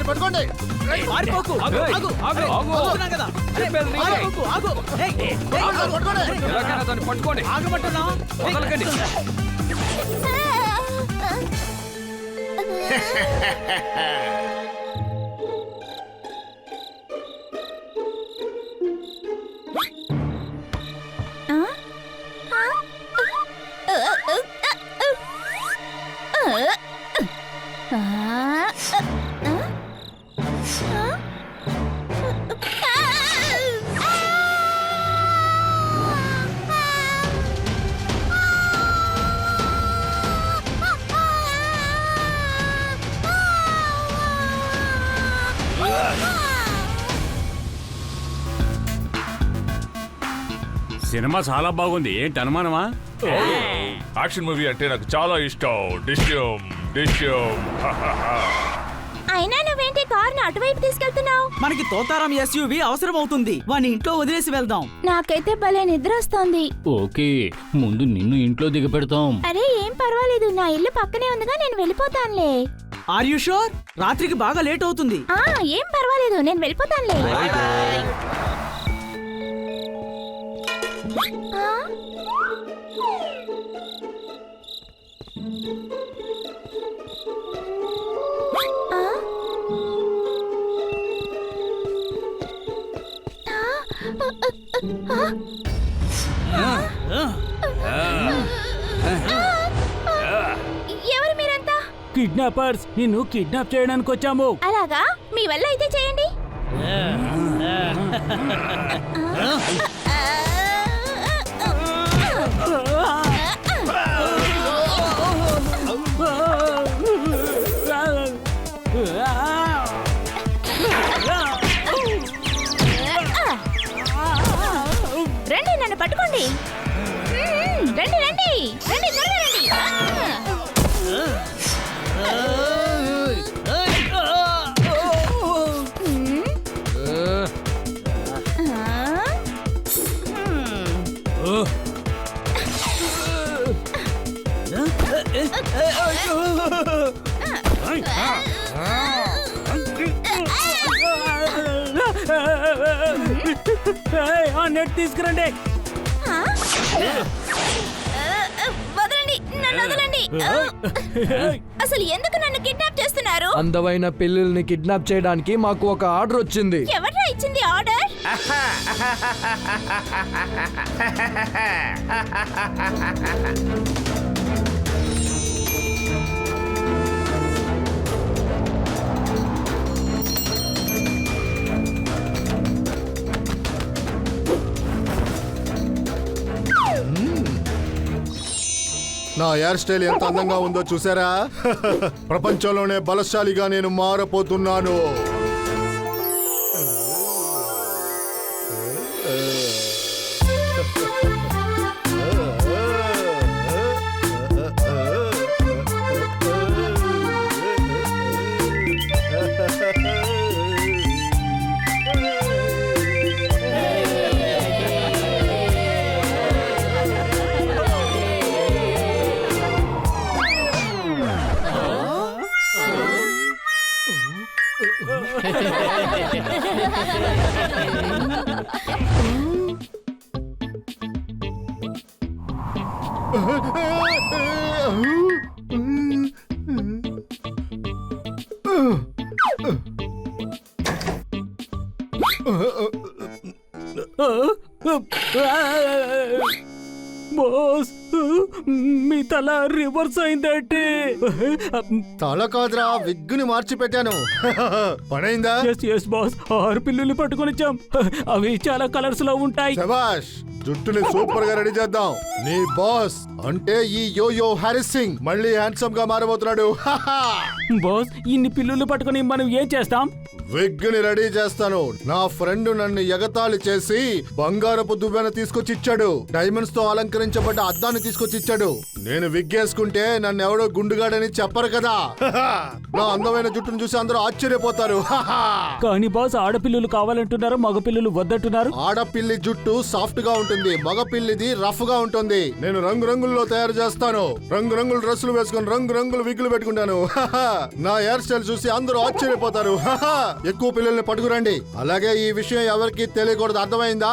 పట్టుకోండి. సినిమా చాలా బాగుంది. ఏంటి అనుమానమా? యాక్షన్ మూవీ అంటే నాకు చాలా ఇష్టం. డిష్యం డిష్యం. అయినా నువ్వేంటి కార్ని అటువైపు తీసుకెళ్తున్నావు? మనకి తోతారం ఎస్యూవి అవసరం అవుతుంది. వాని ఇంట్లో వదిలేసి వెళ్దాం. నాకైతే భలే నిద్ర వస్తోంది. ఓకే, ముందు నిన్ను ఇంట్లో దిగపెడతాం. అరే ఏం పర్వాలేదు, నా ఇల్లు పక్కనే ఉందిగా, నేను వెళ్ళిపోతానులే. Are you sure? రాత్రికి బాగా లేట్ అవుతుంది. ఏం పర్వాలేదు, నేను వెళ్ళిపోతానులే. ఎవరు మీరంతా? కిడ్నాపర్స్, నిన్ను కిడ్నాప్ చేయడానికి వచ్చాము. అలాగా, మీ వల్ల అయితే చేయండి. రండి, నన్ను పట్టుకోండి. రండి రండి రండి, త్వరగా రండి. నెట్ తీసుకురండి. వదలండి, నన్ను వదలండి. అసలు ఎందుకు నన్ను కిడ్నాప్ చేస్తున్నారు? అందమైన పిల్లల్ని కిడ్నాప్ చేయడానికి మాకు ఒక ఆర్డర్ వచ్చింది. ఎవరా ఇచ్చింది ఆర్డర్? నా హెయిర్ స్టైల్ ఎంత అందంగా ఉందో చూసారా? ప్రపంచంలోనే బలశాలిగా నేను మారపోతున్నాను. బాస్, మీ తల రివర్స్ అయిందంటే. తల కాదురా, విగ్గుని మార్చి పెట్టాను. పనైందా? ఎస్ బాస్, 6 పిల్లుల్ని పట్టుకొని వచ్చాం. అవి చాలా కలర్స్ లో ఉంటాయి. శభాష్, జుట్టుని సూపర్ గా రెడీ చేద్దాం. నీ బాస్ అంటే ఈ యోయో హ్యారిస్ సింగ్ మళ్ళీ హ్యాండ్సమ్ గా మారబోతున్నాడు. బాస్, ఇన్ని పిల్లులు పట్టుకొని మనం ఏం చేస్తాం? విగ్గుని రెడీ చేస్తాను. నా ఫ్రెండ్ నన్ను ఎగతాళి చేసి బంగారపు దువ్వెన తీసుకొచ్చి ఇచ్చాడు. డైమండ్స్ తో అలంకరించబడ్డ అద్దాన్ని తీసుకొచ్చి ఇచ్చాడు. నేను విగ్ వేసుకుంటే నన్ను ఎవడో గుండుగా అందగాడని చెప్పరు కదా. నా అందమైన జుట్టును చూసి అందరూ ఆశ్చర్యపోతారు. కానీ బాస్ ఆడపిల్లలు కావాలంటున్నారు, మగపిల్లలు వద్దంటున్నారు. ఆడపిల్లి జుట్టు సాఫ్ట్ గా ఉంటుంది, మగ పిల్లిది రఫ్ గా ఉంటుంది. నేను రంగురంగుల్లో తయారు చేస్తాను. రంగురంగుల డ్రెస్సులు వేసుకుని రంగురంగుల విగ్గులు పెట్టుకుంటాను. నా హెయిర్ స్టైల్ చూసి అందరూ ఆశ్చర్యపోతారు. ఎక్కువ పిల్లల్ని పట్టుకురండి. అలాగే ఈ విషయం ఎవరికి తెలియకూడదు, అర్థమైందా?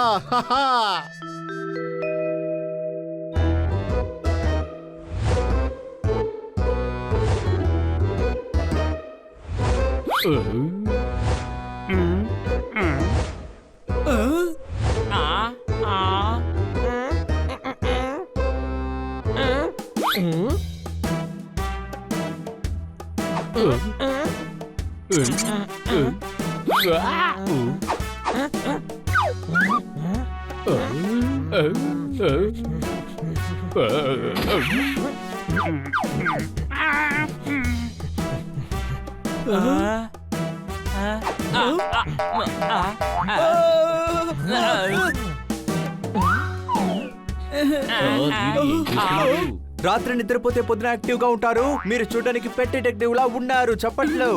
రాత్రి నిద్రపోతే పొద్దున యాక్టివ్ గా ఉంటారు. మీరు చూడడానికి పెట్ డిటెక్టివ్ లా ఉన్నారు. చప్పట్లు.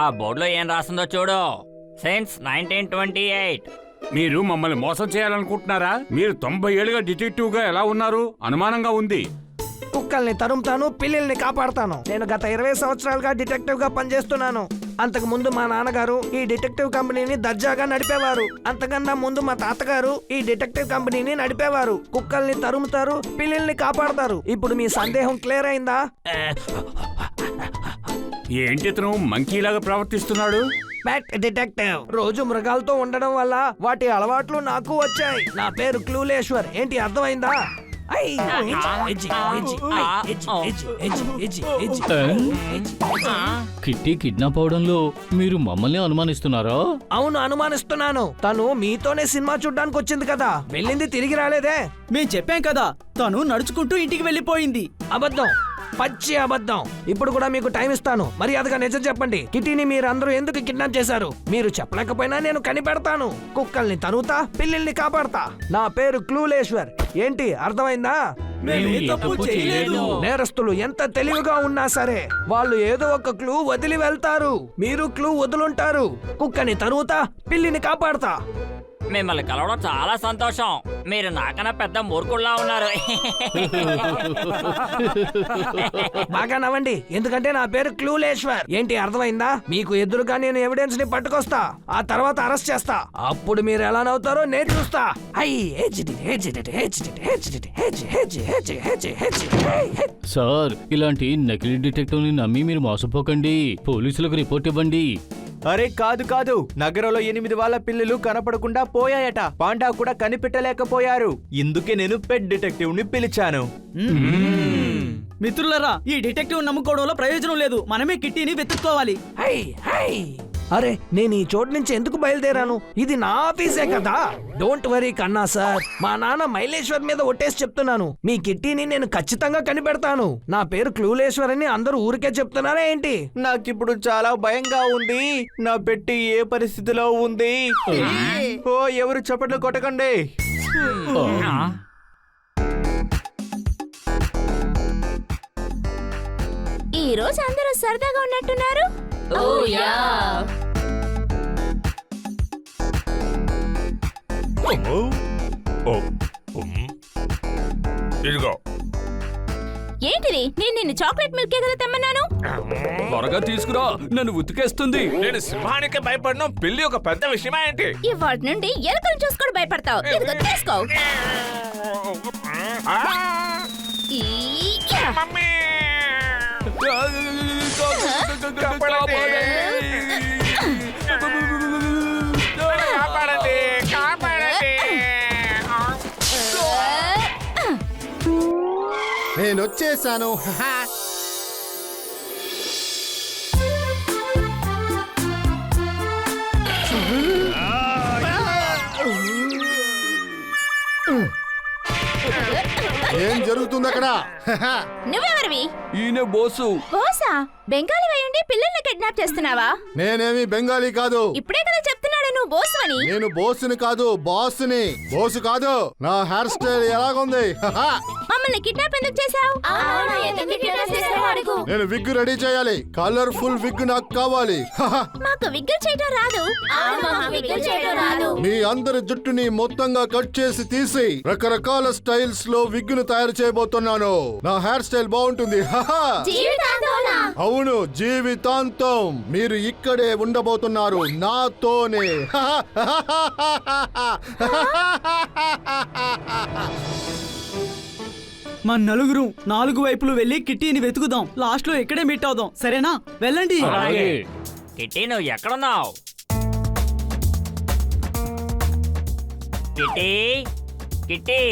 ఆ బోర్డులో ఏం రాసిందో చూడు. సిన్స్ 1928. మీరు మమ్మల్ని మోసం చేయాలనుకుంటున్నారా? మీరు 90 ఏళ్ళుగా డిటెక్టివ్ గా ఎలా ఉన్నారు? అనుమానంగా ఉంది. కుక్కల్ని తరుముతాను, పిల్లల్ని కాపాడతాను. నేను గత 20 సంవత్సరాలుగా డిటెక్టివ్ గా పనిచేస్తున్నాను. అంతకు ముందు మా నాన్నగారు ఈ డిటెక్టివ్ కంపెనీని దర్జాగా నడిపేవారు. అంతకన్నా ముందు మా తాతగారు ఈ డిటెక్టివ్ కంపెనీని నడిపేవారు. కుక్కల్ని తరుముతారు, పిల్లల్ని కాపాడతారు. ఇప్పుడు మీ సందేహం క్లియర్ అయిందా? ఏంటి ఇతను మంకీలాగా ప్రవర్తిస్తున్నాడు? పెట్ డిటెక్టివ్. రోజు మృగాలతో ఉండడం వల్ల వాటి అలవాట్లు నాకు వచ్చాయి. నా పేరు క్లూలేశ్వర్. ఏంటి అర్థమైందా? కిట్టి కిడ్నాప్ అవడంలో మీరు మమ్మల్ని అనుమానిస్తున్నారా? అవును, అనుమానిస్తున్నాను. తను మీతోనే సినిమా చూడ్డానికి వచ్చింది కదా, వెళ్ళింది తిరిగి రాలేదే. మేం చెప్పాం కదా, తను నడుచుకుంటూ ఇంటికి వెళ్ళిపోయింది. అబద్ధం, పచ్చి అబద్ధం. ఇప్పుడు కూడా మీకు టైం ఇస్తాను. మర్యాదగా నిజం చెప్పండి. కిటీని మీరందరూ ఎందుకు కిడ్నాప్ చేశారు? మీరు చెప్పలేకపోయినా నేను కనిపెడతాను. కుక్కల్ని తరువుతా, పిల్లల్ని కాపాడతా. నా పేరు క్లూలేశ్వర్. ఏంటి అర్థమైందా? నేరస్తులు ఎంత తెలివిగా ఉన్నా సరే వాళ్ళు ఏదో ఒక క్లూ వదిలి వెళ్తారు. మీరు క్లూ వదులుంటారు. కుక్కని తరువుతా, పిల్లిని కాపాడతా. మిమ్మల్ని కలవడం చాలా సంతోషం. మీరు నాకన్నా పెద్ద మూర్ఖుల్లా ఉన్నారు. బాగా నవ్వండి, ఎందుకంటే నా పేరు క్లూలేశ్వర్. ఏంటి అర్థమైందా? మీకు ఎదురుగా నేను ఎవిడెన్స్ ని పట్టుకొస్తా, ఆ తర్వాత అరెస్ట్ చేస్తా. అప్పుడు మీరు ఎలా నవ్వుతారో నేను చూస్తా. సార్, ఇలాంటి నకిలీ డిటెక్టివ్ ని నమ్మి మీరు మోసపోకండి. పోలీసులకు రిపోర్ట్ ఇవ్వండి. అరే కాదు కాదు, నగరంలో 8 వాళ్ళ పిల్లలు కనపడకుండా పోయాయట. పాండా కూడా కనిపెట్టలేకపోయారు. ఇందుకే నేను పెట్ డిటెక్టివ్ ని పిలిచాను. మిత్రులరా, ఈ డిటెక్టివ్ నమ్ముకోవడంలో ప్రయోజనం లేదు. మనమే కిట్టీని వెతుక్కోవాలి. అరే, నేను ఈ చోటు నుంచి ఎందుకు బయలుదేరాను? ఇది నా ఆఫీసే కదా. డోంట్ వరీ కన్నా సార్. మా నాన్న మైలేశ్వర్ మీద ఒట్టేసి చెప్తున్నాను, మీ కిట్టీని నేను ఖచ్చితంగా కనిపెడతాను. నా పేరు క్లూలేశ్వర్ అని అందరూ ఊరికే చెప్తున్నారా ఏంటి? నాకిప్పుడు చాలా భయంగా ఉంది. నా పెట్టి ఏ పరిస్థితిలో ఉంది? ఓ, ఎవరు చప్పట్లు కొట్టకండి. ఈ రోజు అందరూ సరదాగా ఉన్నట్టున్నారు. ఇదిగో ఏంటిది? నేను నిన్ను చాక్లెట్ మిల్క్ కదా తెమ్మన్నాను. త్వరగా తీసుకురా, నన్ను ఉతికేస్తుంది. నేను సింహానికి భయపడను, పిల్లి ఒక పెద్ద విషయమా ఏంటి? ఇవాటి నుండి ఎలుకలు చూసుకొని భయపడతావు. ఇదిగో తీసుకో. ఈయ్యా. మమ్మీ! కాపాడండి! కాపాడండి! కాపాడండి! నేను వచ్చేసాను. ఏం జరుగుతుంది అక్కడ? నువ్వెవరివి? ఈయన బోసు. బోసా? బెంగాలీ అయ్యుండి పిల్లల్ని కిడ్నాప్ చేస్తున్నావా? నేనేమి బెంగాలీ కాదు. ఇప్పుడే కదా చెప్తున్నాడు నువ్వు బోసువని. నేను బోసుని కాదు, బాస్ని. బోసు కాదు. నా హెయిర్ స్టైల్ ఎలాగుంది? హహ. మమ్మల్ని కిడ్నాప్ ఎందుకు చేశావు? నేను విగ్ రెడీ చేయాలి. కలర్ఫుల్ విగ్ నాకు కావాలి. హహ. మాకు విగ్గులు చేయడం రాదు. మీ అందరి జుట్టుని మొత్తంగా కట్ చేసి తీసి రకరకాల స్టైల్స్ లో విగ్ ను తయారు చేయబోతున్నాను. నా హెయిర్ స్టైల్ బాగుంటుంది. హహ. అవును, జీవితాంతం మీరు ఇక్కడే ఉండబోతున్నారు నాతోనే. మన నలుగురు 4 వైపులు వెళ్ళి కిట్టీని వెతుకుదాం. లాస్ట్ లో ఇక్కడే మీట్ అవుదాం. సరేనా? వెళ్ళండి. అలాగే. కిట్టి నువ్వు ఎక్కడున్నావు? కిట్టి కిట్టి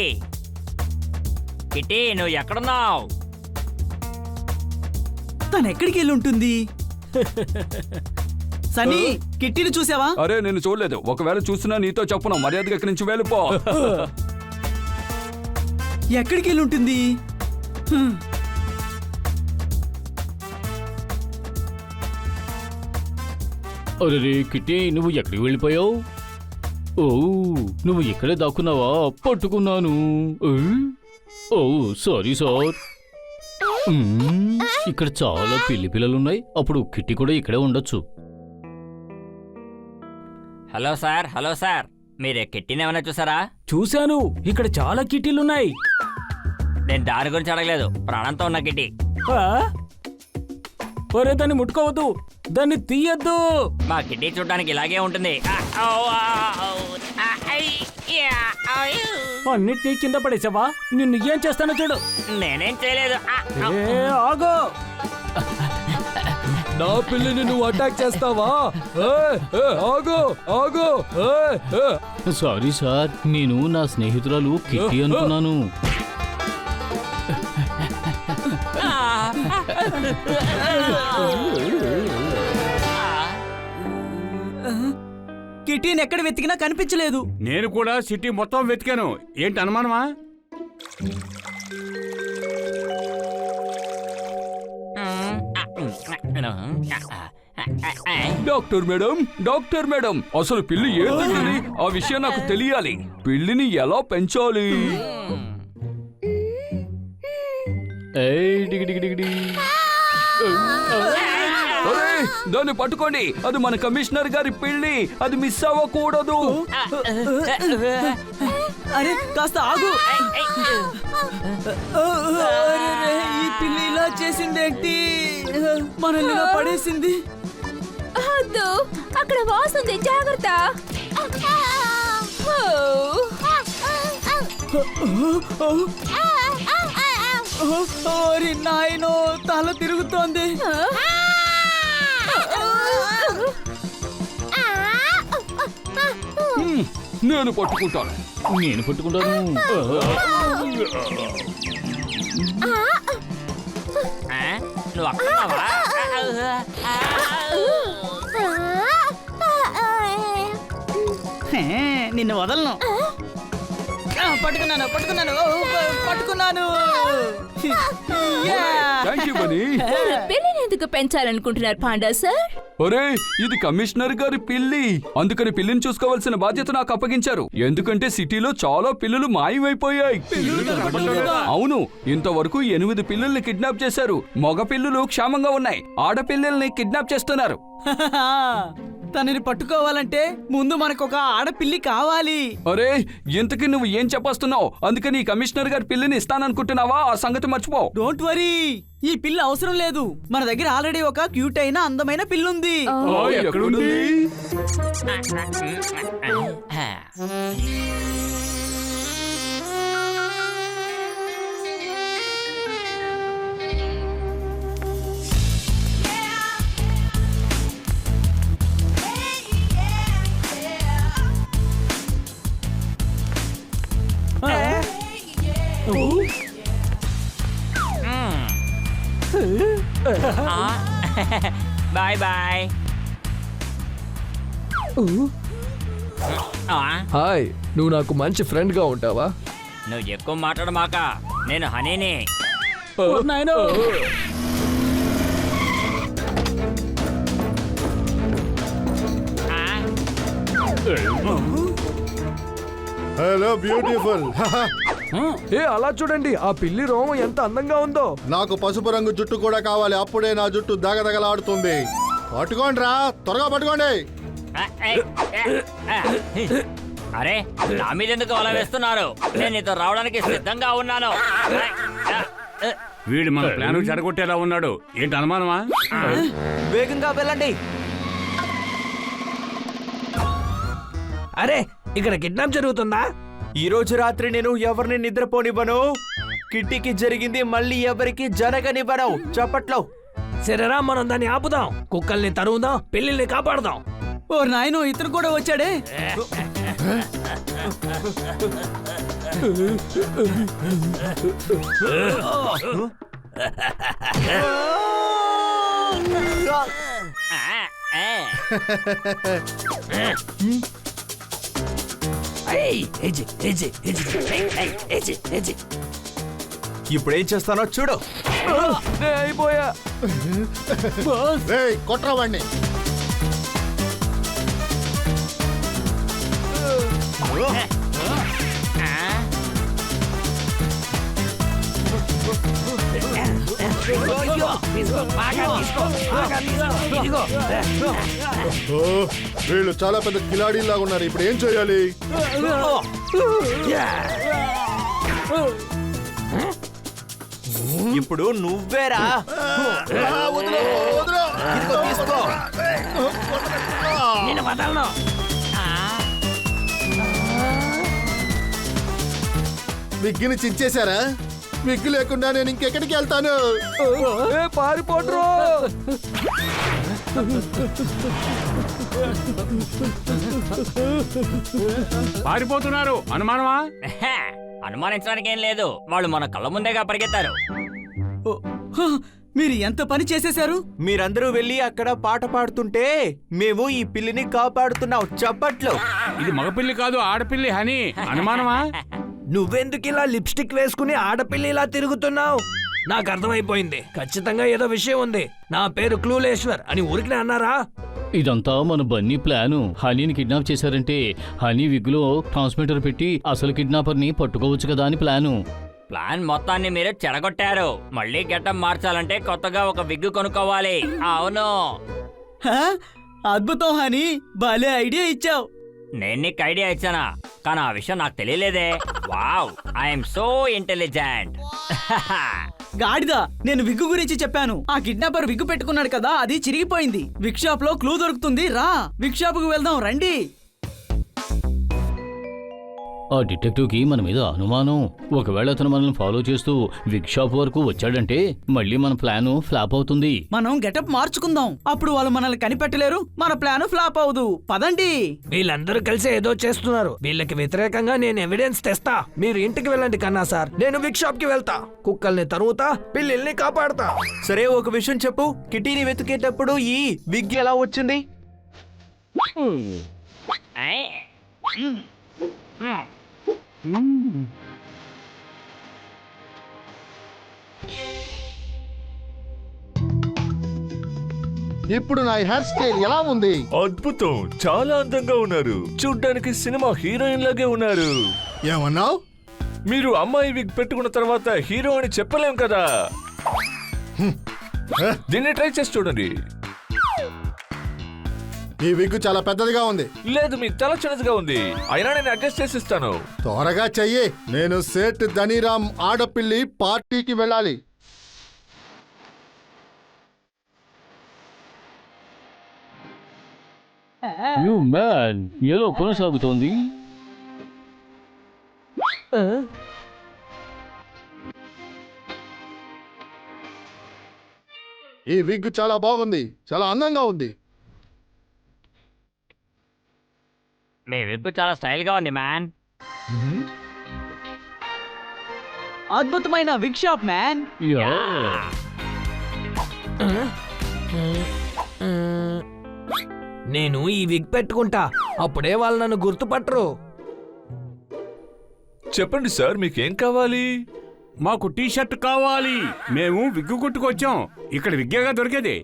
కిట్టి నువ్వు ఎక్కడున్నావు? తను ఎక్కడికి వెళ్ళి ఉంటుంది? సనీ, కిట్టీని చూసావా? అరే నేను చూడలేదు. ఒకవేళ చూసినా నీతో చెప్పును. మర్యాదగా ఇక్కడి నుంచి వెళ్ళిపో. ఎక్కడికి వెళ్ళి ఉంటుంది? అరే కిట్టి, నువ్వు ఎక్కడికి వెళ్ళిపోయావు? ఓ, నువ్వు ఇక్కడే దాక్కున్నావా? పట్టుకున్నాను. ఓ సారీ సార్. ఇక్కడ చాలా పిల్లలున్నాయి. అప్పుడు కిట్టి కూడా ఇక్కడే ఉండొచ్చు. హలో సార్, మీరు కిట్టిని ఏమైనా చూసారా? చూశాను, ఇక్కడ చాలా కిట్టీలున్నాయి. నేను దాని గురించి అడగలేదు, ప్రాణంతో ఉన్న కిట్టి. ఒరే, దాన్ని ముట్టుకోవద్దు, దాన్ని తీయద్దు. మా కిట్టి చూడడానికి ఇలాగే ఉంటుంది. అన్నిటినీ కింద పడేసావా? నిన్ను ఏం చేస్తానో చూడు. నేనేం చేయలేదు. ఆగో. నా పిల్లిని నువ్వు అటాక్ చేస్తావా? ఆగు ఆగు. సారీ సార్, నేను నా స్నేహితురాలు కిట్టి అనుకున్నాను. కిట్టీని ఎక్కడ వెతికినా కనిపించలేదు. నేను కూడా సిటీ మొత్తం వెతికాను. ఏంటి అనుమానమా? డాక్టర్ మేడం, అసలు పిల్లి ఏం తింటుంది? ఆ విషయం నాకు తెలియాలి. పిల్లిని ఎలా పెంచాలి? అరే, దాన్ని పట్టుకోండి. అది మన కమిషనర్ గారి పిల్లి. అది మిస్ అవ్వకూడదు. అరే కాస్త ఆగు. అరెరే, ఈ పిల్లి ఇలా చేసిందేంటి? మనల్ని ఇలా పడేసింది. అక్కడ వాస్తుంది, జాగ్రత్త. ఓరి నాయనో, తల తిరుగుతోంది. నేను పట్టుకుంటాను. నేను పట్టుకుంటాను. నువ్వు అక్కడున్నావా? నిన్ను వదలను. పట్టుకున్నాను. పట్టుకున్నాను. Thank you Bunny. పిల్లిని ఎందుకు పెంచాలనుకుంటున్నారు పాండా సార్? ఒరే, ఇది కమిషనర్ గారి పిల్లి. అందుకని పిల్లిని చూసుకోవాల్సిన బాధ్యత నాకు అప్పగించారు. ఎందుకంటే సిటీలో చాలా పిల్లులు మాయమైపోయాయి. అవును, ఇంతవరకు 8 పిల్లుల్ని కిడ్నాప్ చేశారు. మగ పిల్లులు క్షేమంగా ఉన్నాయి. ఆడపిల్లల్ని కిడ్నాప్ చేస్తున్నారు. తనని పట్టుకోవాలంటే ముందు మనకొక ఆడపిల్లి కావాలి. అరే, ఇంతకీ నువ్వు ఏం చెప్పొస్తున్నావు? అందుకని ఈ కమిషనర్ గారి పిల్లిని ఇస్తాననుకుంటున్నావా? ఆ సంగతి మర్చిపో. డోంట్ వరీ, ఈ పిల్ల అవసరం లేదు. మన దగ్గర ఆల్రెడీ ఒక క్యూట్ అయిన అందమైన పిల్లుంది. ఎక్కడుంది? Bye bye. హాయ్, నువ్వు నాకు మంచి ఫ్రెండ్ గా ఉంటావా? నువ్వు ఎక్కువ మాట్లాడమాక, నేను హనీని. నాయనో, హలో బ్యూటిఫుల్. ఏ అలా చూడండి, ఆ పిల్లి రోమం ఎంత అందంగా ఉందో. నాకు పసుపు రంగు జుట్టు కూడా కావాలి, అప్పుడే నా జుట్టు దగదగలాడుతుంది. పట్టుకోండి రా, త్వరగా పట్టుకోండి. అరే నా మీద ఎందుకు అలా వేస్తున్నారు? నేను ఇతను రావడానికి సిద్ధంగా ఉన్నాను. వీడు మన ప్లాన్ చెడగొట్టేలా ఉన్నాడు. ఏంటి అనుమానమా? వేగంగా వెళ్ళండి. అరే ఇక్కడ కిడ్నాప్ జరుగుతుందా? ఈ రోజు రాత్రి నేను ఎవరిని నిద్రపోనివ్వను. కిట్టికి జరిగింది మళ్ళీ ఎవరికి జరగనివ్వను. చప్పట్లో. సరేరా, మనం దాన్ని ఆపుదాం, కుక్కల్ని తరువుదాం, పిల్లిల్ని కాపాడదాం. ఓ నాయనో, ఇతను కూడా వచ్చాడే. ఇప్పుడేం చేస్తానో చూడు. అయిపోయా. రేయ్, కొట్రా వాణ్ణి. ఓ, వీళ్ళు చాలా పెద్ద కిలాడీలాగా ఉన్నారు. ఇప్పుడు ఏం చేయాలి? ఇప్పుడు నువ్వేరా. వదిలో, వదిలో. ఇదిగో తీసుకో. నేను వదలను. విగ్గిని చించేశారా? విగ్గు లేకుండా నేను ఇంకెక్కడికి వెళ్తాను? పారిపోట్రో. పారిపోతున్నారు. అనుమానమా? అనుమానించడానికి ఏం లేదు, వాళ్ళు మన కళ్ళ ముందేగా పరిగెత్తారు. ఓ, హ, మీరు ఎంత పని చేసేశారు? మీరందరూ వెళ్ళి అక్కడ పాట పాడుతుంటే మేము ఈ పిల్లిని కాపాడుతున్నాం. చప్పట్లు. ఇది మగపిల్లి కాదు, ఆడపిల్లి. హనీ, అనుమానమా? నువ్వెందుకు ఇలా లిప్స్టిక్ వేసుకుని ఆడపిల్లి ఇలా తిరుగుతున్నావు? నాకు అర్థమైపోయింది, ఖచ్చితంగా ఏదో విషయం ఉంది. నా పేరు క్లూలేశ్వర్ అని ఊరికి అన్నారా? ఇదంతా మన బన్నీ ప్లాను. హనీని కిడ్నాప్ చేశారంటే హనీ విగ్గులో ట్రాన్స్మిటర్ పెట్టి అసలు కిడ్నాపర్ని పట్టుకోవచ్చు కదా అని ప్లాను. ప్లాన్ మొత్తాన్ని మీరు చెడగొట్టారు. మళ్ళీ గెటప్ మార్చాలంటే కొత్తగా ఒక విగ్గు కొనుక్కోవాలి. అవును, హ? అద్భుతం హనీ, భలే ఐడియా ఇచ్చావు. నేను నీకు ఐడియా ఇచ్చానా? కానీ ఆ విషయం నాకు తెలియలేదే. Wow, I'm so intelligent. గాడిద, నేను విగ్గు గురించి చెప్పాను. ఆ కిడ్నాపర్ విగ్గు పెట్టుకున్నాడు కదా, అది చిరిగిపోయింది. విగ్ షాప్ లో క్లూ దొరుకుతుంది. రా, విగ్ షాప్ కు వెళ్దాం, రండి. ఆ డిటెక్టివ్ కి మన మీద అనుమానం. ఒకవేళ అతను మనల్ని ఫాలో చేస్తూ విగ్ షాప్ వరకు వచ్చాడంటే మళ్ళీ మన ప్లాన్ ఫ్లాప్ అవుతుంది. మనం గెటప్ మార్చుకుందాం, అప్పుడు వాళ్ళు మనల్ని కనిపెట్టలేరు, మన ప్లాన్ ఫ్లాప్ అవదు. పదండి. వీళ్ళందరూ కలిసి ఏదో చేస్తున్నారు. వీళ్ళకి వ్యతిరేకంగా నేను ఎవిడెన్స్ తెస్తా. మీరు ఇంటికి వెళ్ళండి కన్నా సార్, నేను విగ్ షాప్ కి వెళ్తా, కుక్కల్ని తరువుతా, పిల్లిల్ని కాపాడుతా. సరే, ఒక విషయం చెప్పు. కిటీని వెతికేటప్పుడు ఈ విగ్ ఎలా వచ్చింది? ఇప్పుడు నా హెయిర్ స్టైల్ ఎలా ఉంది? అద్భుతం, చాలా అందంగా ఉన్నారు. చూడ్డానికి సినిమా హీరోయిన్ లాగే ఉన్నారు. ఏమన్నావు? మీరు అమ్మాయి విగ్ పెట్టుకున్న తర్వాత హీరో అని చెప్పలేం కదా. దీన్ని ట్రై చేసి చూడండి. ఈ విగ్గు చాలా పెద్దదిగా ఉంది. లేదు, మీ తల చిన్నదిగా ఉంది. అయినా నేను అడ్జస్ట్ చేసి ఇస్తాను. త్వరగా చెయ్యి. నేను సేట్ ధనీరామ్ ఆడపిల్లి పార్టీకి వెళ్ళాలి. యు మ్యాన్, ఏదో కొనసాగుతోంది. ఈ విగ్ చాలా బాగుంది, చాలా అందంగా ఉంది. మీ విగ్గు చాలా స్టైల్ గా ఉంది మ్యాన్. అద్భుతమైన విగ్ షాప్ మ్యాన్. యా. నేను ఈ విగ్ పెట్టుకుంటా, అప్పుడే వాళ్ళు నన్ను గుర్తుపట్టరు. చెప్పండి సార్, మీకేం కావాలి? మాకు టీ షర్ట్ కావాలి. మేము విగ్గు కొట్టుకొచ్చాం. ఇక్కడ విగ్గేగా దొరికేది.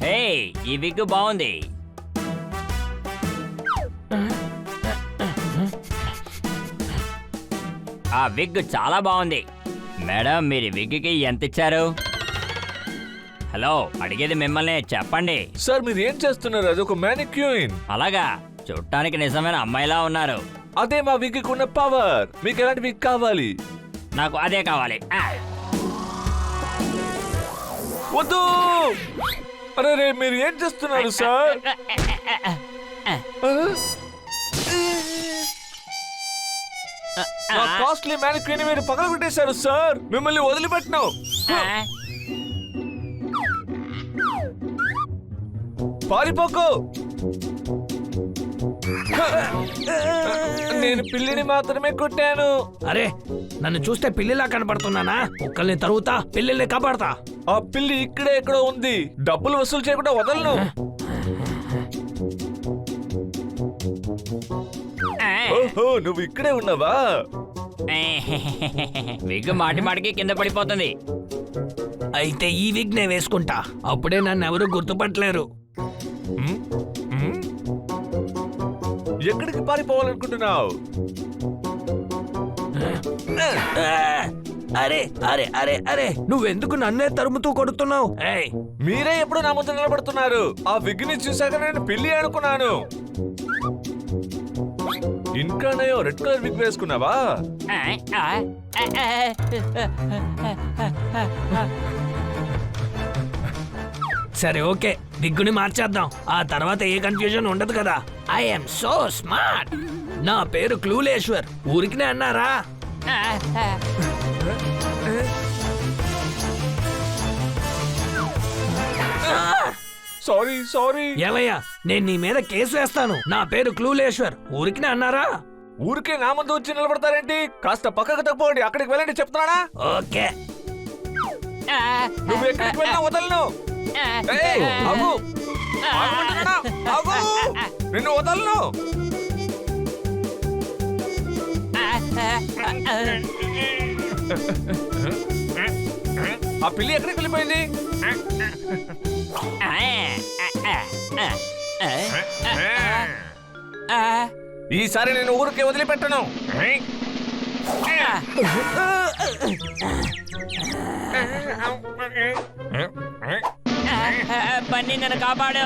హే ఏయ్ ఈ విగ్ బాగుంది. ఆ విగ్ చాలా బాగుంది. మేడం మీరు ఈ విగ్కి ఎంత ఇచ్చారు? హలో అడిగేది మిమ్మల్ని, చెప్పండి. సార్ మీరు ఏం చేస్తున్నారు? అది ఒక మ్యానిక్యూన్. అలాగా, చూడటానికి నిజమైన అమ్మాయిలా ఉన్నారు. అదే మా విగ్ ఉన్న పవర్. మీకు ఎలాంటి విగ్ కావాలి? నాకు అదే కావాలి. వద్దు. అరే రే మీరు ఏం చేస్తున్నారు సార్? నా కాస్ట్లీ మ్యానిక్యూన్ మీరు పగలగొట్టేశారు సార్. మిమ్మల్ని వదిలిపెట్టను. పారిపోకు. నేను పిల్లిని మాత్రమే కొట్టాను. అరే నన్ను చూస్తే పిల్లిలా కనపడుతున్నానా? కుక్కల్ని తరుగుతా, పిల్లిల్ని కాపాడతా. ఆ పిల్లి ఇక్కడే ఎక్కడో ఉంది. డబ్బులు వసూలు చేయకుండా వదలను. ఓహో నువ్వు ఇక్కడే ఉన్నావా? విగ్ మాటి మాటికి కింద పడిపోతుంది. అయితే ఈ విగ్ నే వేసుకుంటా, అప్పుడే నన్ను ఎవరు గుర్తుపట్టలేరు. ఎక్కడికి పారిపోవాలనుకుంటున్నావు? అరే అరే అరే అరే నువ్వెందుకు నన్నే తరుముతూ కొడుతున్నావు? మీరే ఎప్పుడు నా ముందు నిలబడుతున్నారు. ఆ విగ్ ని చూసాక నేను పిల్లి అనుకున్నాను. ఇంకానయో రెడ్ కలర్ విగ్ వేసుకున్నావా? సరే ఓకే, విగ్గుని మార్చేద్దాం. ఆ తర్వాత ఏ కన్ఫ్యూజన్ ఉండదు కదా. I'm so smart. నా పేరు క్లూలేశ్వర్. ఊరికినే అన్నారా? Sorry sorry. ఏమయ్యా, నేను నీ మీద కేసు వేస్తాను. నా పేరు క్లూలేశ్వర్. ఊరికినే అన్నారా? ఊరికే నా ముందు వచ్చి నిలబడతారేంటి? కాస్త పక్కకు తప్పుకోండి. అక్కడికి వెళ్ళండి చెప్తున్నానా? ఓకే. నువ్వు ఎక్కడికి వెళ్ళినా వదలను. ఏయ్, ఆగు. ఆగమంటున్నానా? ఆగు. నిన్ను వదలను. ఆ పిల్లి ఎక్కడికి వెళ్ళిపోయింది? ఈసారి నేను ఊరికే వదిలిపెట్టను. పన్ని నన్ను కాపాడు.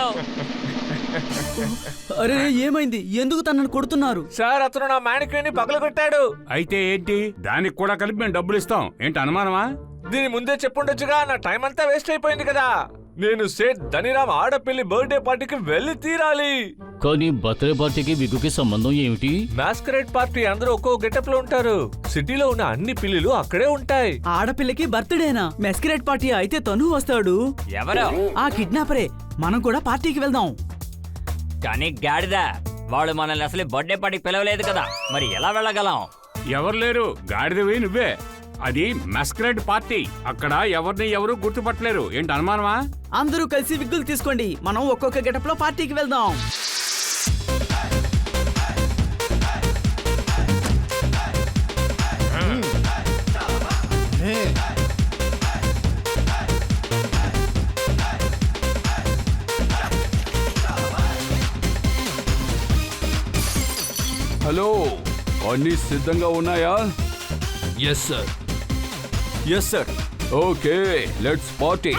అరే ఏమైంది? ఎందుకు తనను కొడుతున్నారు? సార్ అతను నా మ్యానిక్యూర్ ని పగలగొట్టాడు. అయితే ఏంటి? దానికి కూడా కలిపి మేము డబ్బులు ఇస్తాం. ఏంటి అనుమానమా? దీని ముందే చెప్పుండొచ్చుగా. నా టైం అంతా వేస్ట్ అయిపోయింది కదా. నేను సేట్ ధనిరామ్ ఆడపిల్లి బర్త్డే పార్టీకి వెళ్ళి తీరాలి. కానీ బర్త్డే పార్టీకి విగ్గుకి సంబంధం ఏమిటి? మాస్కరేడ్ పార్టీ అందరూ ఒక్కో గెటప్ లో ఉంటారు. సిటీలో ఉన్న అన్ని పిల్లులు అక్కడే ఉంటాయి. ఆడపిల్లకి బర్త్డేనా? మెస్కరేట్ పార్టీ అయితే తను వస్తాడు. ఎవరు? ఆ కిడ్నాపరే. మనం కూడా పార్టీకి వెళ్దాం. కానీ గాడిద, వాళ్ళు మనల్ని అసలు బర్త్డే పార్టీకి పిలవలేదు కదా, మరి ఎలా వెళ్ళగలం? ఎవరు లేరు, గాడిదవి నువ్వే. అది మస్కరేడ్ పార్టీ. అక్కడ ఎవరిని ఎవరు గుర్తుపట్టలేరు. ఏంటి అనుమానమా? అందరూ కలిసి విగ్గులు తీసుకోండి. మనం ఒక్కొక్క గెటప్ లో పార్టీకి వెళ్దాం. హలో, అన్నీ సిద్ధంగా ఉన్నాయా? Yes sir. Yes sir. Okay, let's party.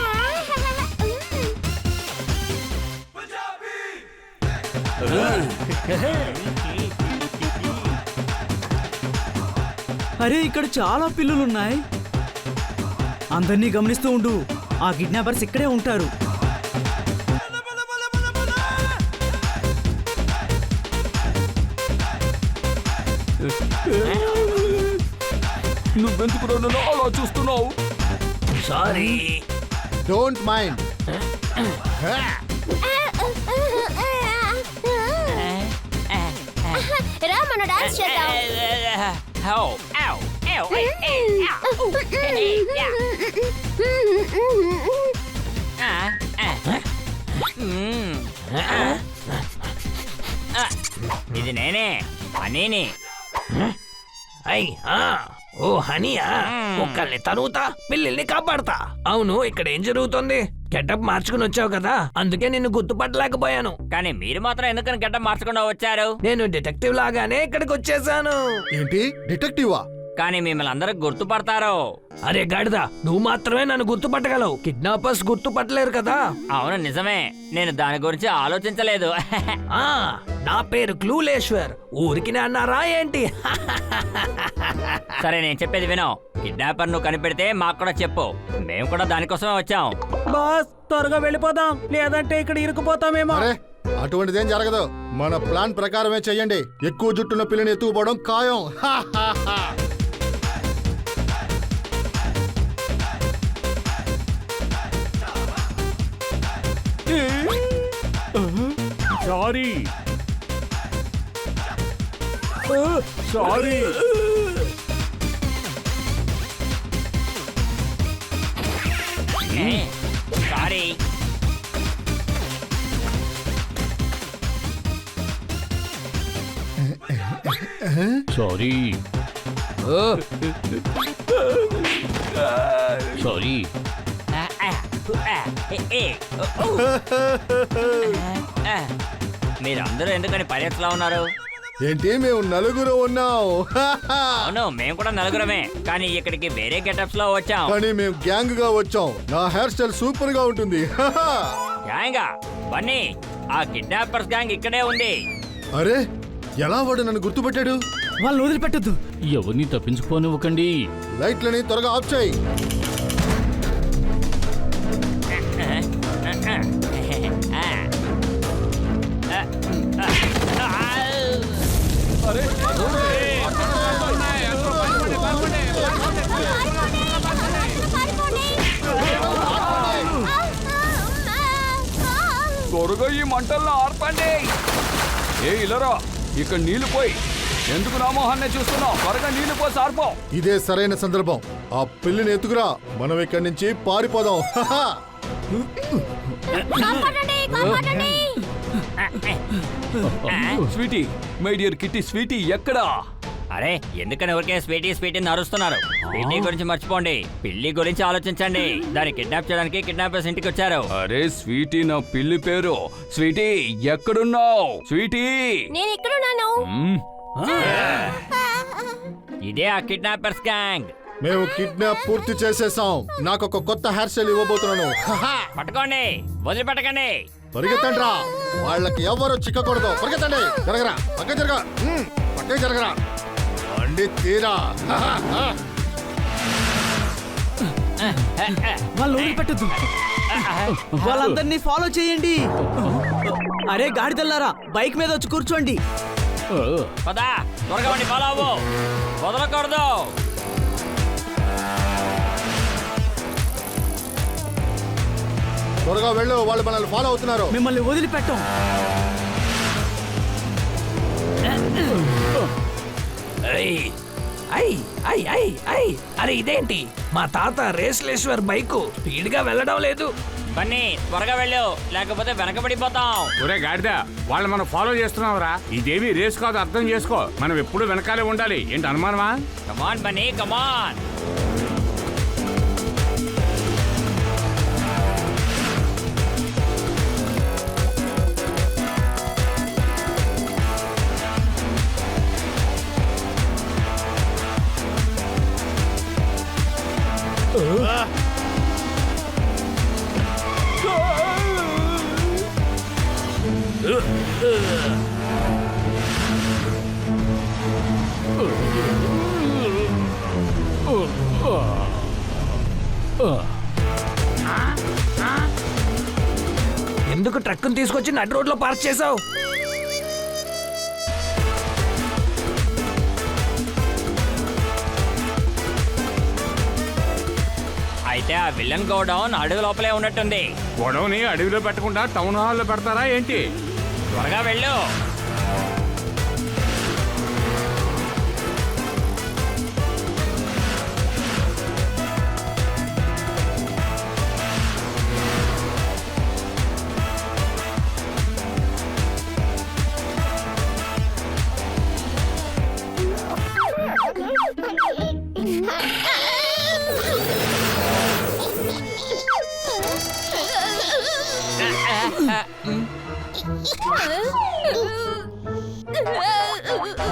అరే ఇక్కడ చాలా పిల్లులున్నాయి. అందరినీ గమనిస్తూ ఉండు. ఆ కిడ్నాపర్స్ ఇక్కడే ఉంటారు. నువ్వెందుకు నన్ను అలా చూస్తున్నావు? సారీ. Don't mind. రా మన డాన్స్ చేద్దాం. ఇది నేనే, హనీని. ఓ హనీయా, కుక్కల్ని తరుగుతా, పిల్లల్ని కాపాడతా. అవును, ఇక్కడ ఏం జరుగుతుంది? గెటప్ మార్చుకుని వచ్చావు కదా, అందుకే నిన్ను గుర్తుపట్టలేకపోయాను. కానీ మీరు మాత్రం ఎందుకని గడ్డ మార్చకుండా వచ్చారు? నేను డిటెక్టివ్ లాగానే ఇక్కడికి వచ్చేసాను. ఏంటి డిటెక్టివా? కానీ మిమ్మల్ని అందరూ గుర్తుపడతారు. అరే గాడిద, నువ్వు మాత్రమే నన్ను గుర్తుపట్టగలవు, కిడ్నాపర్స్ గుర్తుపట్టలేరు కదా. అవును నిజమే, నేను దాని గురించి ఆలోచించలేదు. ఆ నా పేరు క్లూలేశ్వర్, ఊరికి అన్నారా ఏంటి? సరే నేను చెప్పేది విను. కిడ్నాపర్ నువ్వు కనిపెడితే మాకు కూడా చెప్పు, మేము కూడా దానికోసమే వచ్చాం. బాస్ త్వరగా వెళ్ళిపోదాం, లేదంటే ఇక్కడ ఇరుకుపోతామేమో. అరే అటువంటిదేం జరగదు. మన ప్లాన్ ప్రకారమే చెయ్యండి. ఎక్కువ జుట్టున్న పిల్లని ఎత్తుకుపోవడం ఖాయం. Sorry sorry. Sorry. Sorry sorry. మీరందరూ ఎందుకని పైలట్స్లా ఉన్నారు? ఏంటి మేము నలుగురు ఉన్నాం. అవును మేము కూడా నలుగురమే, కానీ ఇక్కడికి వేరే గెటప్స్ లో వచ్చాం. కానీ మేము గ్యాంగ్ గా వచ్చాం. నా హెయిర్ స్టైల్ సూపర్ గా ఉంటుంది. గ్యాంగా? బన్నీ, ఆ కిడ్నాపర్స్ గ్యాంగ్ ఇక్కడే ఉంది. అరే ఎలా వాడు నన్ను గుర్తుపెట్టాడు? వాళ్ళని వదిలిపెట్టద్దు. ఎవరిని తప్పించుకోనివ్వకండి. లైట్లని త్వరగా ఆఫ్ చేయి. త్వరగా ఈ మంటల్లో ఆర్పండి. ఏ ఇలరా, ఇక్కడ నీళ్లు పోయి. ఎందుకు నా మొహాన్నే చూస్తున్నావు? త్వరగా నీళ్లు పోసి ఆర్పో. ఇదే సరైన సందర్భం. ఆ పిల్లిని ఎత్తుకురా, మనం ఇక్కడి నుంచి పారిపోదాం. Sweety, my dear kitty, Sweety ఎక్కడా? అరే ఎందుకని ఊరికే స్వీటీ స్వీటీ అరుస్తున్నారు? స్వీటీ గురించి మర్చిపోండి, పిల్లి గురించి ఆలోచించండి. దాన్ని కిడ్నాప్ చేయడానికి కిడ్నాపర్స్ ఇంటికి వచ్చారు. అరే స్వీటీ, నా పిల్లి పేరు. స్వీటీ ఎక్కడున్నావు? స్వీటీ, నేను ఇక్కడున్నాను. ఇదే ఆ కిడ్నాపర్స్ గ్యాంగ్. మేము కిడ్నాప్ పూర్తి చేసేసాం. నాకు ఒక కొత్త హెయిర్ స్టైల్ ఇవ్వబోతున్నాను. పట్టుకోండి, వదిలిపెట్టకండి. పరిగెత్తండ్రా, వాళ్ళకి ఎవరు చిక్కకూడదు. పరిగెత్తండి. జరగరా, పక్క జరగా, పక్క జరగరా, అండి తీరా. వాళ్ళు వదిలిపెట్టద్దు. వాళ్ళందరినీ ఫాలో చేయండి. అరే గాడిదల్లారా, బైక్ మీద వచ్చి కూర్చోండి. పదా, త్వరగా వండి ఫాలో అవ్వు, వదలకూడదు. త్వరగా వెళ్ళు, వాళ్ళు మనల్ని ఫాలో అవుతున్నారు. మిమ్మల్ని వదిలిపెట్టం. అరే ఇదేంటి, మా తాత రేస్లేశ్వర్ బైక్ స్పీడ్ గా వెళ్ళడం లేదు. బన్నీ త్వరగా వెళ్ళు, లేకపోతే వెనకబడిపోతాం. ఒరే గాడిద, వాళ్ళు మనం ఫాలో చేస్తున్నావురా. ఇదేమి రేస్ కాదు, అర్థం చేసుకో. మనం ఎప్పుడు వెనకాలే ఉండాలి. ఏంటి అనుమానమా? కమాన్ బన్నీ, కమాన్. ఎందుకు ట్రక్కును తీసుకొచ్చి నడి రోడ్ లో పార్క్ చేసావు? అయితే ఆ విలన్ గోడౌన్ అడవి లోపలే ఉన్నట్టుంది. గొడవని అడవిలో పెట్టకుండా టౌన్ హాల్లో పెడతారా ఏంటి? త్వరగా వెళ్ళు.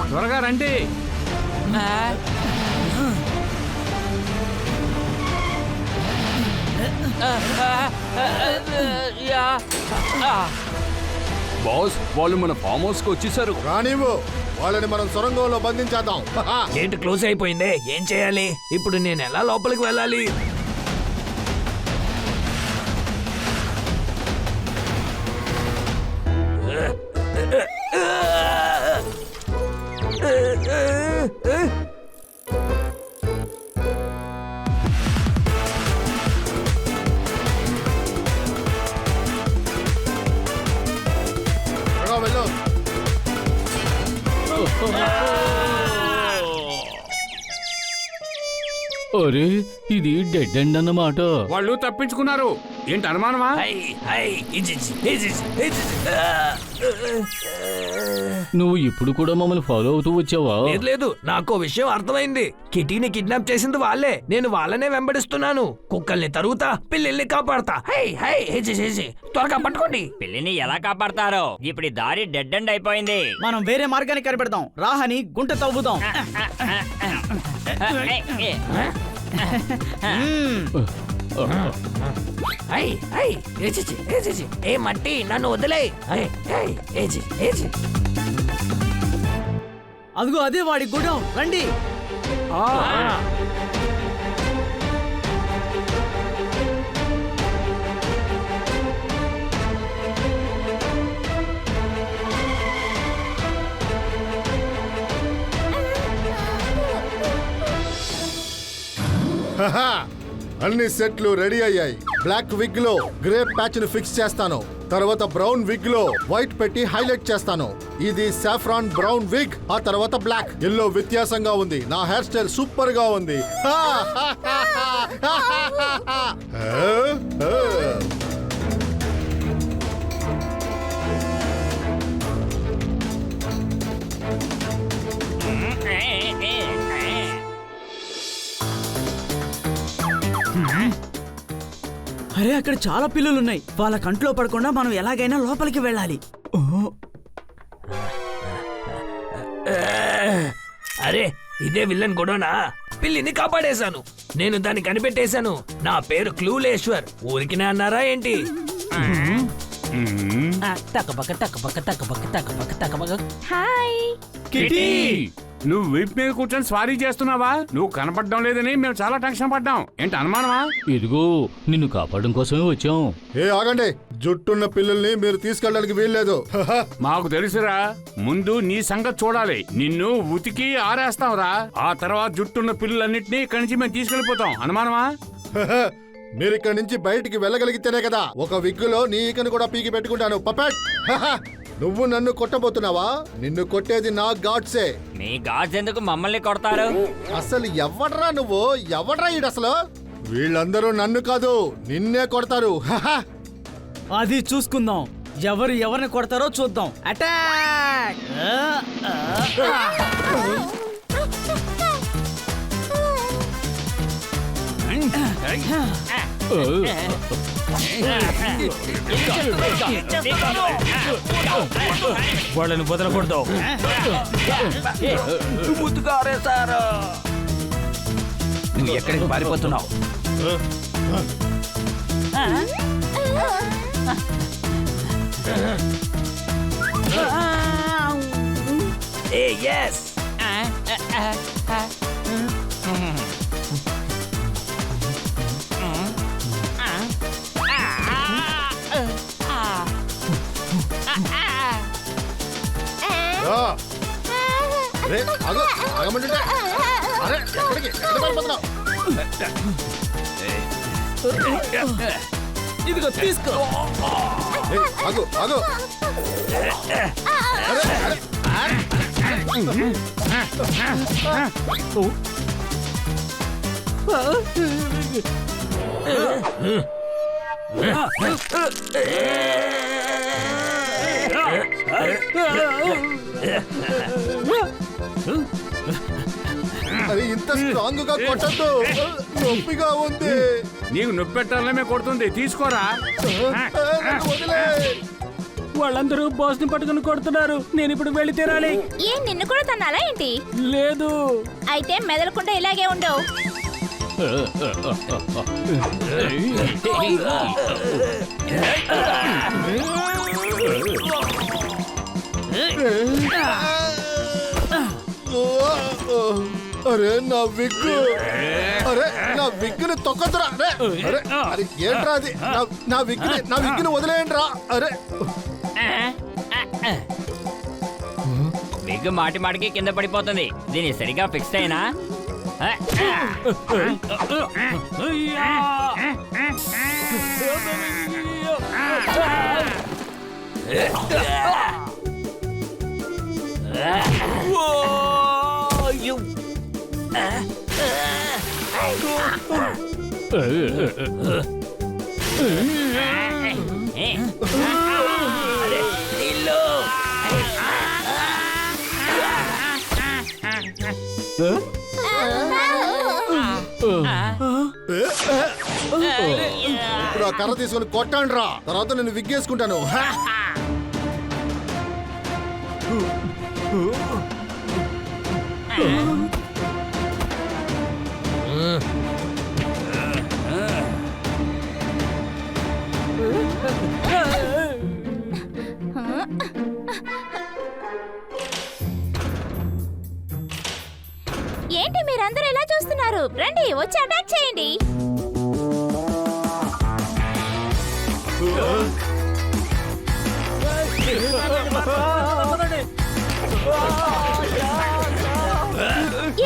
త్వరగా రండి. బాస్ వాళ్ళు మన ఫామ్ హౌస్ కి వచ్చేసారు. రానివ్వు, వాళ్ళని మనం సొరంగంలో బంధించేద్దాం. గేట్ క్లోజ్ అయిపోయిందే, ఏం చేయాలి ఇప్పుడు? నేను ఎలా లోపలికి వెళ్ళాలి? త్వరగా వెళ్ళు. అరే ఇది డెడ్ ఎండ్ అన్నమాట. వాళ్ళు తప్పించుకున్నారు. ఏంటి అనుమానమా? నువ్వు ఇప్పుడు కూడా మమ్మల్ని ఫాలో అవుతూ వచ్చావా? లేదు లేదు, నాకు విషయం అర్థమైంది. కిటీని కిడ్నాప్ చేసింది వాళ్ళే, నేను వాళ్ళనే వెంబడిస్తున్నాను. కుక్కల్ని తరుగుతా, పిల్లల్ని కాపాడతా. హై హై హెజి హెజి, త్వరగా పట్టుకోండి. పిల్లిని ఎలా కాపాడతారో? ఇప్పుడు ఈ దారి డెడ్ ఎండ్ అయిపోయింది. మనం వేరే మార్గాన్ని కనిపెడదాం. రాహని గుంట తవ్వుదాం. హై హై హెజి హెజి, ఏ మట్టి నన్ను వదిలే. హై హై హెజి హెజి. అదిగో అదే వాడి గుడం, రండి. హహా, అన్ని సెట్లు రెడీ అయ్యాయి. బ్లాక్ విగ్ లో గ్రే ప్యాచ్ ను ఫిక్స్ చేస్తాను. తర్వాత బ్రౌన్ విగ్ లో వైట్ పెట్టి హైలైట్ చేస్తాను. ఇది సాఫ్రాన్ బ్రౌన్ విగ్. ఆ తర్వాత బ్లాక్. ఎల్లో వ్యత్యాసంగా ఉంది. నా హెయిర్ స్టైల్ సూపర్ గా ఉంది. అరే అక్కడ చాలా పిల్లులున్నాయి. వాళ్ళ కంట్లో పడకుండా మనం ఎలాగైనా లోపలికి వెళ్ళాలి. అరే ఇదే విల్లన్ గొడవనా? పిల్లిని కాపాడేశాను, నేను దాన్ని కనిపెట్టేశాను. నా పేరు క్లూలేశ్వర్. ఊరికినే అన్నారా ఏంటి? హాయ్. కిటీ, నువ్వు వీప్ మీద కూర్చొని స్వారీ చేస్తున్నావా? నువ్వు కనపడడం లేదని మేము చాలా టెన్షన్ పడ్డాం. ఏంటి అనుమానమా? ఇదిగో నిన్ను కాపాడడం కోసమే వచ్చాం. ఏ ఆగండి, జుట్టున్న పిల్లల్ని మీరు తీసుకెళ్ళడానికి వీల్లేదు. మాకు తెలుసురా. ముందు నీ సంగతి చూడాలి. నిన్ను ఉతికి ఆరేస్తాంరా. ఆ తర్వాత జుట్టున్న పిల్లలన్నింటినీ ఇక్కడి నుంచి మేము తీసుకెళ్లిపోతాం. అనుమానమా? మీరు ఇక్కడి నుంచి బయటికి వెళ్ళగలిగితేనే కదా. ఒక విగ్గులో నీ ఈకను కూడా పీకి పెట్టుకుంటాను. పపెట్, నువ్వు నన్ను కొట్టబోతున్నావా? నిన్ను కొట్టేది నా గాడ్సే. మీ గాడ్స్ ఎందుకు మమ్మల్ని కొడతారు? అసలు ఎవడ్రా నువ్వు? ఎవడ్రా ఈడు అసలు? వీళ్ళందరూ నన్ను కాదు నిన్నే కొడతారు. అది చూసుకుందాం. ఎవరు ఎవరిని కొడతారో చూద్దాం. అటాక్! వాళ్ళని వదలకూడదు. ముద్దుగారేశారు. నువ్వు ఎక్కడికి పారిపోతున్నావు? A S. అరే ఆగు, ఆగమంటుంటే. అరే ఎక్కడికి? ఎక్కడ పారిపోతున్నావు? ఇదిగో తీసుకో. ఏయ్, ఆగు ఆగు. అరే, అరే. అరే ఇంత స్ట్రాంగ్ గా కొట్టద్దు, నొప్పిగా ఉంది. నీకు నొప్పి పెట్టాలనే కొడుతుంది, తీసుకోరా. నన్ను వదిలే. వాళ్ళందరూ బాస్ ని పట్టుకుని కొడుతున్నారు. నేను ఇప్పుడు వెళ్ళి తీరాలి. ఏం నిన్ను కూడా తన్నాలా ఏంటి? లేదు. అయితే మెదలకుండా ఇలాగే ఉండవు. అరే నా విగ్గు, అరే నా విగ్గుని తొక్కదురా. అరే అరే ఏంట్రా అది? నా విగ్గుని వదిలేయండి రా. అరే విగ్ మాటి మాటికి కింద పడిపోతుంది. దీన్ని సరిగా ఫిక్స్ అయినా ఇప్పుడు ఆ కర్ర తీసుకొని కొట్టండి రా, తర్వాత నేను విగ్గేసుకుంటాను. ఏంటి మీరందరూ ఎలా చూస్తున్నారు? రండి వచ్చి అటాక్ చేయండి.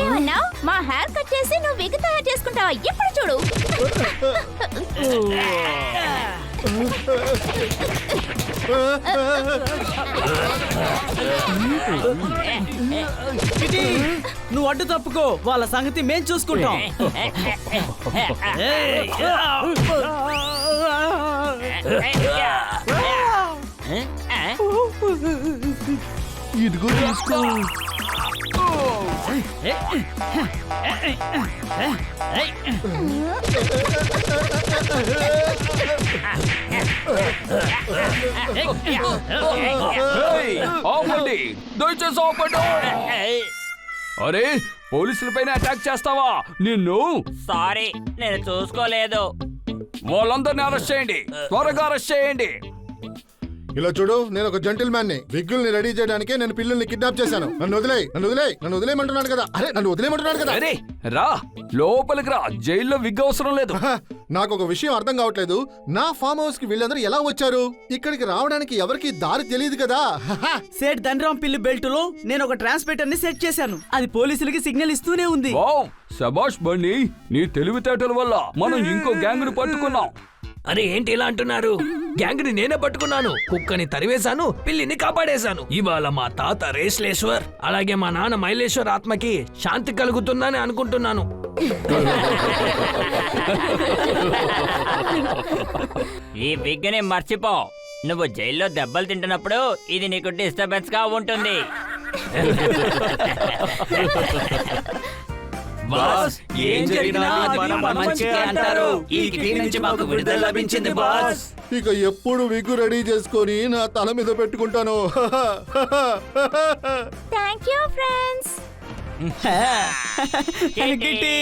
ఏమన్నావు? మా హెయిర్ కట్ చేసి నువ్వు విగ్ తయారు చేసుకుంటావా? ఇప్పుడు చూడు. నువ్వు అడ్డు తప్పుకో, వాళ్ళ సంగతి మేం చూసుకుంటాం. ఇదిగో తీసుకో. ఆపండి, దయచేసి ఆపండి. అరే పోలీసులపైన అటాక్ చేస్తావా? నిన్ను సారీ, నేను చూసుకోలేదు. వాళ్ళందరినీ అరెస్ట్ చేయండి, త్వరగా అరెస్ట్ చేయండి. ఇలా చూడు, నేను ఒక జెంటిల్ మ్యాన్ ని. విగ్గుల్ని రెడీ చేయడానికే నేను పిల్లల్ని కిడ్నాప్ చేశాను. నన్ను వదిలేయమంటున్నాను కదా. అరే నన్ను వదిలేయమంటున్నాను కదా. అరే రా, లోపలికి రా. జైల్లో విగ్ అవసరం లేదు. నాకు ఒక విషయం అర్థం కావట్లేదు. నా ఫామ్ హౌస్ కి వీళ్ళందరూ ఎలా వచ్చారు? ఇక్కడికి రావడానికి ఎవరికి దారి తెలియదు కదా. సేట్ ధనరాం పిల్లి బెల్ట్ లో నేను ఒక ట్రాన్స్మిటర్ ని సెట్ చేశాను. అది పోలీసులకి సిగ్నల్ ఇస్తూనే ఉంది. వావ్, శభాష్ బండి, నీ తెలివితేటల వల్ల మనం ఇంకో గ్యాంగ్ ను పట్టుకున్నాం. అరే ఏంటి ఇలా అంటున్నారు? గ్యాంగ్ ని నేనే పట్టుకున్నాను. కుక్కని తరివేశాను, పిల్లిని కాపాడేశాను. ఇవాళ మా తాత రేస్లేశ్వర్ అలాగే మా నాన్న మైలేశ్వర్ ఆత్మకి శాంతి కలుగుతుందని అనుకుంటున్నాను. ఈ విగ్ని మర్చిపో. నువ్వు జైల్లో దెబ్బలు తింటున్నప్పుడు ఇది నీకు డిస్టర్బెన్స్ గా ఉంటుంది. బాస్, ఏం జరిగినా అది మన మంచికే అంటారు. ఈ కిటి నుంచి మాకు విడుదల లభించింది బాస్. ఇక ఎప్పుడు విగ్గు రెడీ చేసుకొని నా తల మీద పెట్టుకుంటాను. Thank you friends. కిటి.